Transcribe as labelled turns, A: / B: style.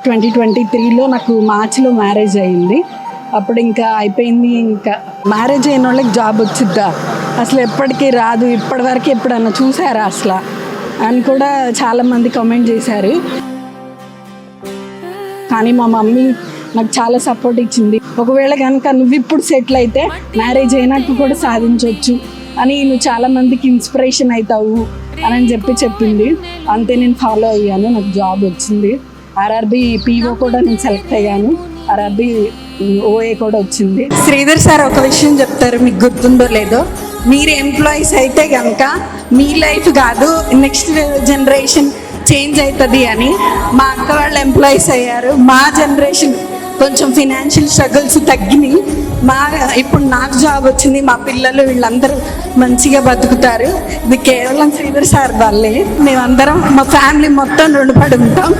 A: 2023లో నాకు మార్చిలో మ్యారేజ్ అయింది. అప్పుడు ఇంకా అయిపోయింది. ఇంకా మ్యారేజ్ అయిన వాళ్ళకి జాబ్ వచ్చిద్దా, అసలు ఎప్పటికీ రాదు, ఇప్పటివరకు ఎప్పుడన్నా చూసారా అసలు అని కూడా చాలామంది కామెంట్ చేశారు. కానీ మా మమ్మీ నాకు చాలా సపోర్ట్ ఇచ్చింది. ఒకవేళ కనుక నువ్వు ఇప్పుడు సెటిల్ అయితే మ్యారేజ్ అయినాక కూడా సాధించవచ్చు అని, నువ్వు చాలామందికి ఇన్స్పిరేషన్ అవుతావు అని చెప్పింది. అంతే నేను ఫాలో అయ్యాను, నాకు జాబ్ వచ్చింది. ఆర్ఆర్బి పీఓ కూడా నేను సెలెక్ట్ అయ్యాను, ఆర్ఆర్బి ఓఏ కూడా వచ్చింది. శ్రీధర్ సార్ ఒక విషయం చెప్తారు, మీకు గుర్తుందో లేదో, మీరు ఎంప్లాయీస్ అయితే కనుక మీ లైఫ్ కాదు నెక్స్ట్ జనరేషన్ చేంజ్ అవుతుంది అని. మా అక్క వాళ్ళు ఎంప్లాయీస్ అయ్యారు, మా జనరేషన్ కొంచెం ఫినాన్షియల్ స్ట్రగుల్స్ తగ్గినాయి. ఇప్పుడు నాకు జాబ్ వచ్చింది, మా పిల్లలు వీళ్ళందరూ మంచిగా బతుకుతారు. ఇది కేవలం శ్రీధర్ సార్ వల్లే. మేమందరం మా ఫ్యామిలీ మొత్తం రుణపడి ఉంటాం.